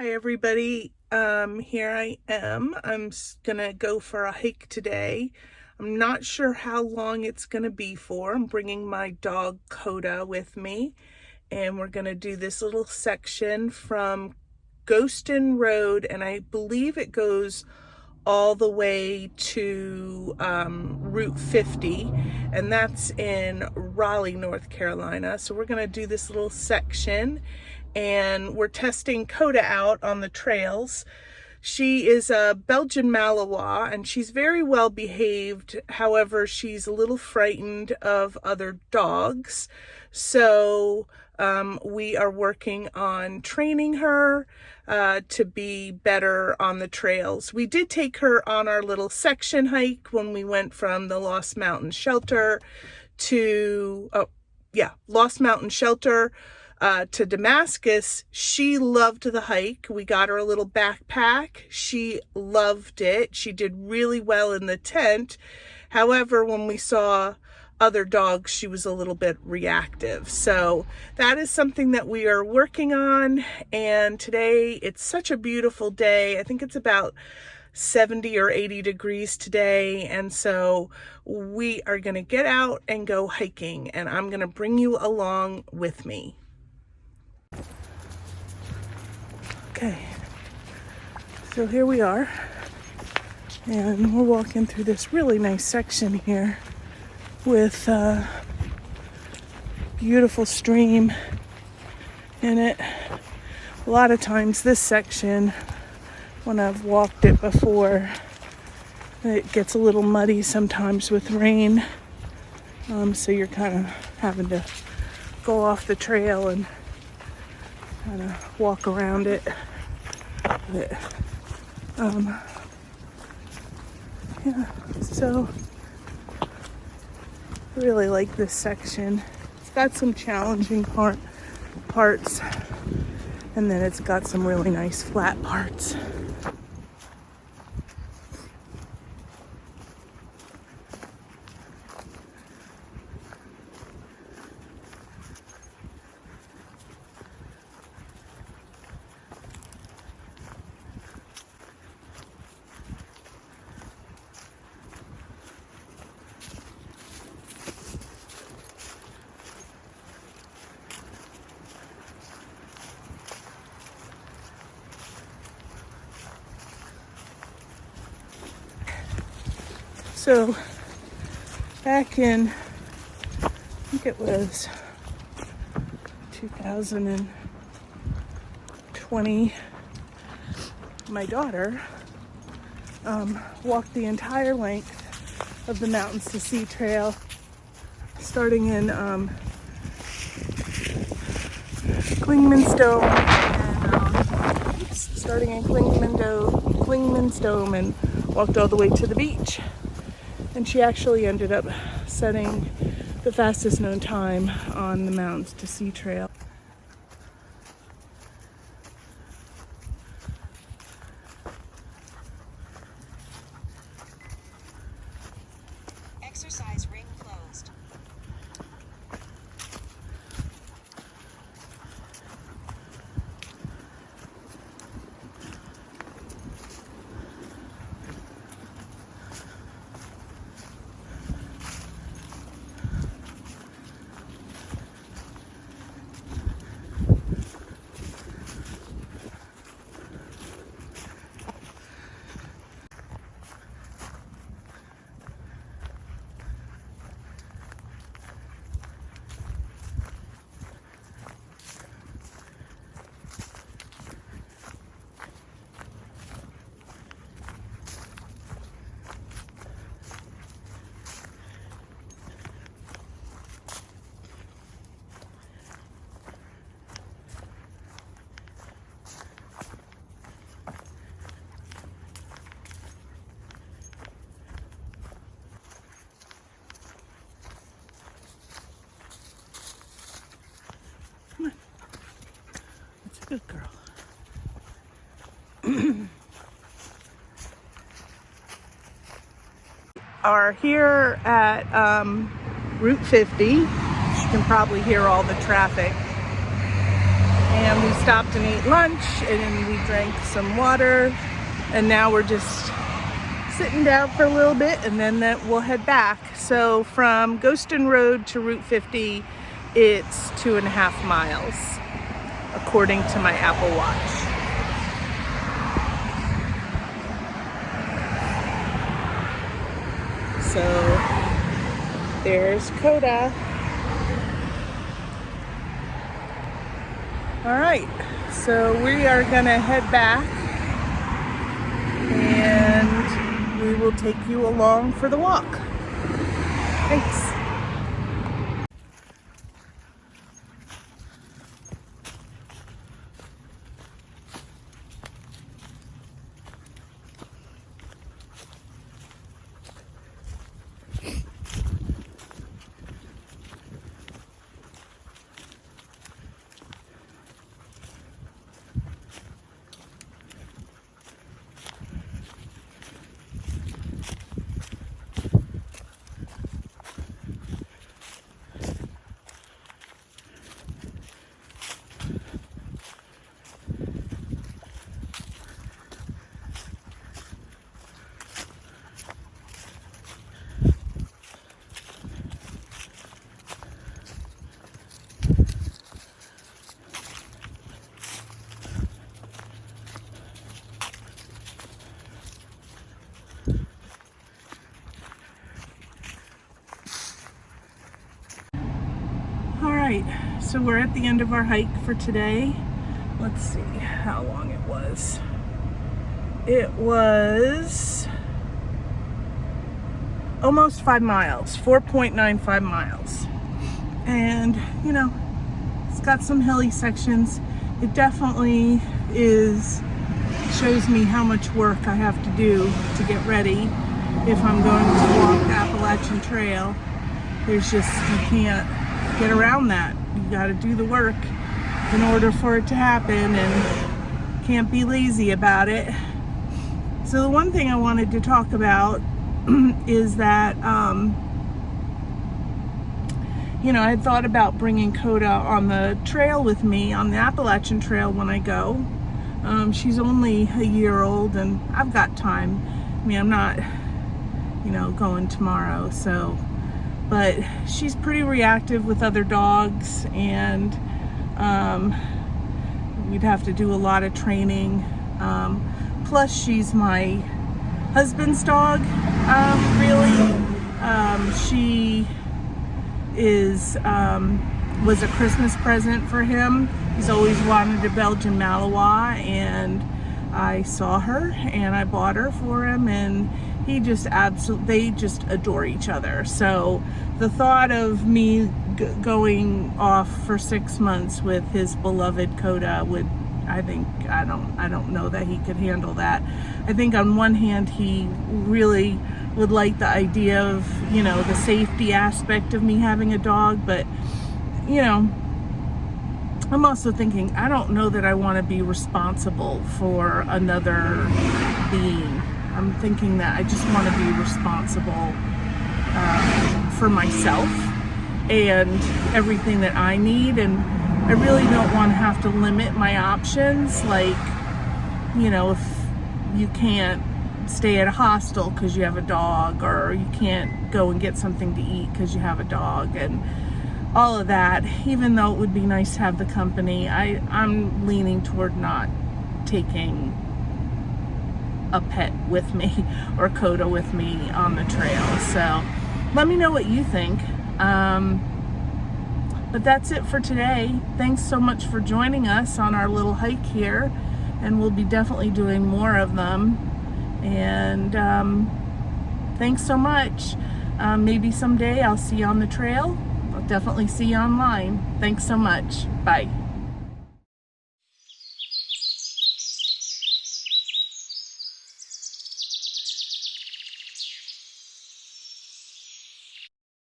Hi everybody, here I am. I'm gonna go for a hike today. I'm not sure how long it's gonna be for. I'm bringing my dog Coda with me, and we're gonna do this little section from Ghoston Road, and I believe it goes all the way to Route 50, and that's in Raleigh, North Carolina. So we're gonna do this little section, and we're testing Coda out on the trails. She is a Belgian Malinois, and she's very well behaved. However, she's a little frightened of other dogs. So we are working on training her to be better on the trails. We did take her on our little section hike when we went from the Lost Mountain Shelter to, Lost Mountain Shelter to Damascus. She loved the hike. We got her a little backpack. She loved it. She did really well in the tent. However, when we saw other dogs, she was a little bit reactive. So that is something that we are working on. And today it's such a beautiful day. I think it's about 70 or 80 degrees today. And so we are going to get out and go hiking, and I'm going to bring you along with me. Okay, so here we are, and we're walking through this really nice section here with a beautiful stream in it. A lot of times this section, when I've walked it before, it gets a little muddy sometimes with rain, so you're kind of having to go off the trail and kind of walk around it. But, so I really like this section. It's got some challenging parts, and then it's got some really nice flat parts. So back in, I think it was 2020, my daughter walked the entire length of the Mountains to Sea Trail, starting in Clingman's Dome, and starting in Clingman's Dome, and walked all the way to the beach. And she actually ended up setting the fastest known time on the Mountains to Sea Trail. Exercise ring closed. Come on. That's a good girl. Are here at Route 50. You can probably hear all the traffic. And we stopped and ate lunch, and we drank some water, and now we're just sitting down for a little bit, and then we'll head back. So from Ghoston Road to Route 50, it's 2.5 miles, according to my Apple Watch. So there's Coda. All right, so we are gonna head back, and we will take you along for the walk. Thanks. So we're at the end of our hike for today. Let's see how long it was. It was almost 5 miles, 4.95 miles. And, you know, it's got some hilly sections. It definitely shows me how much work I have to do to get ready if I'm going to walk the Appalachian Trail. There's just, you can't get around that. You got to do the work in order for it to happen, and can't be lazy about it. So the one thing I wanted to talk about is that, you know, I had thought about bringing Coda on the trail with me, on the Appalachian Trail when I go. She's only a year old, and I've got time. I mean, I'm not, you know, going tomorrow, so. But she's pretty reactive with other dogs, and we'd have to do a lot of training. Plus, she's my husband's dog, really. She was a Christmas present for him. He's always wanted a Belgian Malinois, and I saw her and I bought her for him, and they just adore each other. So the thought of me going off for 6 months with his beloved Coda I don't know that he could handle that. I think on one hand he really would like the idea of, you know, the safety aspect of me having a dog, but, you know, I'm also thinking, I don't know that I want to be responsible for another being. I'm thinking that I just want to be responsible for myself and everything that I need, and I really don't want to have to limit my options. Like, you know, if you can't stay at a hostel because you have a dog, or you can't go and get something to eat because you have a dog, and all of that, even though it would be nice to have the company, I'm leaning toward not taking a pet with me or Coda with me on the trail. So let me know what you think. But that's it for today. Thanks so much for joining us on our little hike here, and we'll be definitely doing more of them. And thanks so much. Maybe someday I'll see you on the trail. I'll definitely see you online. Thanks so much. Bye.